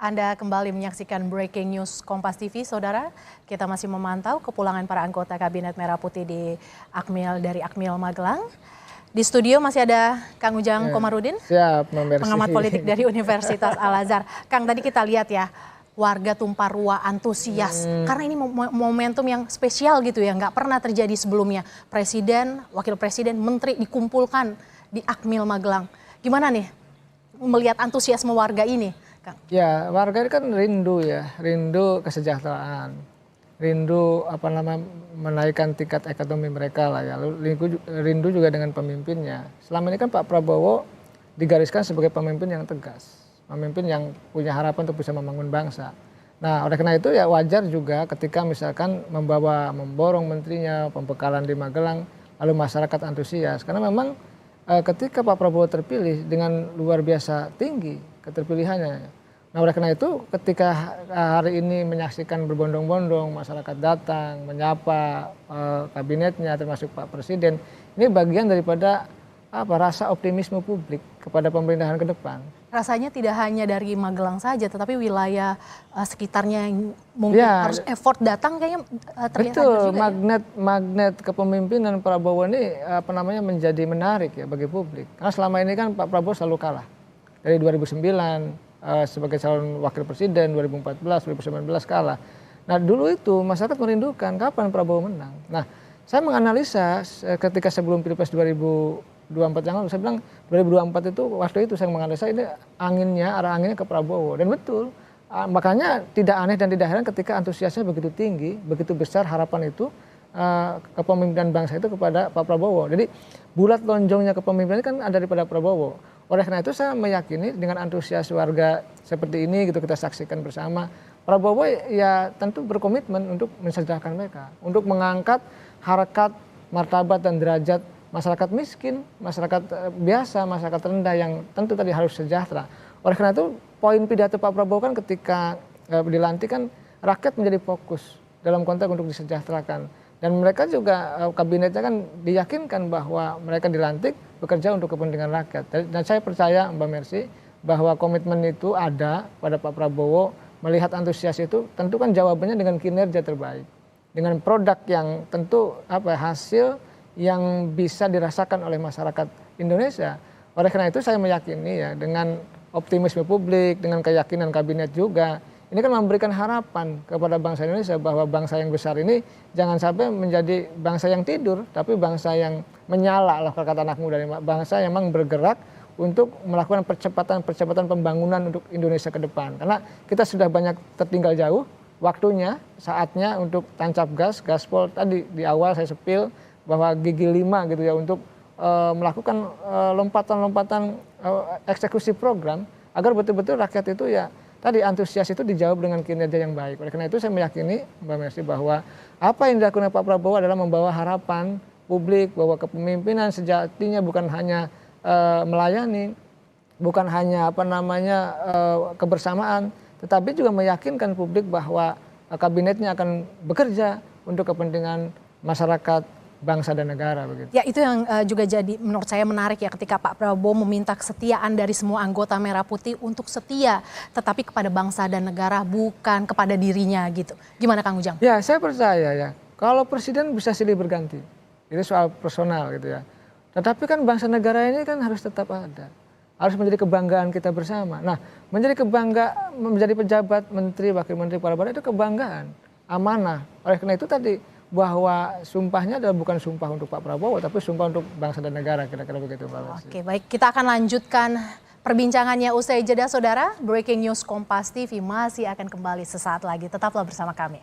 Anda kembali menyaksikan Breaking News Kompas TV, Saudara. Kita masih memantau kepulangan para anggota Kabinet Merah Putih dari Akmil Magelang. Di studio masih ada Kang Ujang Komarudin, pengamat politik dari Universitas Al-Azhar. Kang, tadi kita lihat ya, warga tumpah ruah antusias. Karena ini momentum yang spesial gitu ya, nggak pernah terjadi sebelumnya. Presiden, wakil presiden, menteri dikumpulkan di Akmil Magelang. Gimana nih melihat antusiasme warga ini, Kang? Ya, warga ini kan rindu kesejahteraan, rindu menaikkan tingkat ekonomi mereka lah ya. Lalu rindu juga dengan pemimpinnya. Selama ini kan Pak Prabowo digariskan sebagai pemimpin yang tegas, pemimpin yang punya harapan untuk bisa membangun bangsa. Nah, oleh karena itu ya wajar juga ketika misalkan memborong menterinya, pembekalan di Magelang, lalu masyarakat antusias. Karena memang ketika Pak Prabowo terpilih dengan luar biasa tinggi keterpilihannya. Nah, oleh karena itu ketika hari ini menyaksikan berbondong-bondong masyarakat datang menyapa kabinetnya termasuk Pak Presiden, ini bagian daripada rasa optimisme publik kepada pemerintahan ke depan. Rasanya tidak hanya dari Magelang saja, tetapi wilayah sekitarnya yang mungkin harus effort datang kayaknya terlihat betul, juga. Magnet kepemimpinan Prabowo ini menjadi menarik ya bagi publik. Karena selama ini kan Pak Prabowo selalu kalah. Dari 2009 sebagai calon wakil presiden, 2014, 2019 kalah. Nah, dulu itu masyarakat merindukan kapan Prabowo menang. Nah, saya menganalisa ketika sebelum Pilpres 2024 yang lalu, saya bilang 2024 itu waktu itu saya menganalisa ini arah anginnya ke Prabowo. Dan betul, makanya tidak aneh dan tidak heran ketika antusiasnya begitu tinggi, begitu besar harapan itu kepemimpinan bangsa itu kepada Pak Prabowo. Jadi bulat lonjongnya kepemimpinan kan ada daripada Prabowo. Oleh karena itu saya meyakini dengan antusias warga seperti ini gitu kita saksikan bersama, Prabowo ya tentu berkomitmen untuk mensejahterakan mereka, untuk mengangkat harkat, martabat dan derajat masyarakat miskin, masyarakat biasa, masyarakat rendah yang tentu tadi harus sejahtera. Oleh karena itu poin pidato Pak Prabowo kan ketika dilantik kan rakyat menjadi fokus dalam konteks untuk disejahterakan. Dan mereka juga kabinetnya kan diyakinkan bahwa mereka dilantik bekerja untuk kepentingan rakyat. Dan saya percaya Mbak Mercy bahwa komitmen itu ada pada Pak Prabowo, melihat antusias itu tentu kan jawabannya dengan kinerja terbaik. Dengan produk yang tentu hasil yang bisa dirasakan oleh masyarakat Indonesia. Oleh karena itu saya meyakini ya dengan optimisme publik, dengan keyakinan kabinet juga, ini kan memberikan harapan kepada bangsa Indonesia bahwa bangsa yang besar ini jangan sampai menjadi bangsa yang tidur, tapi bangsa yang menyala lah kalau kata anak muda ini, bangsa yang memang bergerak untuk melakukan percepatan pembangunan untuk Indonesia ke depan. Karena kita sudah banyak tertinggal jauh, waktunya, saatnya untuk tancap gas, gaspol tadi di awal saya sepil bahwa gigi 5 gitu ya untuk melakukan lompatan-lompatan eksekusi program agar betul-betul rakyat itu ya tadi antusias itu dijawab dengan kinerja yang baik. Oleh karena itu saya meyakini Mbak Mercy bahwa apa yang dilakukan Pak Prabowo adalah membawa harapan publik bahwa kepemimpinan sejatinya bukan hanya melayani, bukan hanya kebersamaan, tetapi juga meyakinkan publik bahwa kabinetnya akan bekerja untuk kepentingan masyarakat, bangsa dan negara begitu. Ya, itu yang juga jadi menurut saya menarik ya ketika Pak Prabowo meminta kesetiaan dari semua anggota Merah Putih untuk setia tetapi kepada bangsa dan negara bukan kepada dirinya gitu. Gimana Kang Ujang? Ya, saya percaya ya. Kalau presiden bisa silih berganti. Itu soal personal gitu ya. Tetapi kan bangsa negara ini kan harus tetap ada. Harus menjadi kebanggaan kita bersama. Nah, menjadi pejabat, menteri, wakil menteri, kepala badan itu kebanggaan, amanah. Oleh karena itu tadi bahwa sumpahnya adalah bukan sumpah untuk Pak Prabowo, tapi sumpah untuk bangsa dan negara, kira-kira begitu Mbak Mercy. Oke, baik. Kita akan lanjutkan perbincangannya usai jeda, Saudara. Breaking News Kompas TV masih akan kembali sesaat lagi. Tetaplah bersama kami.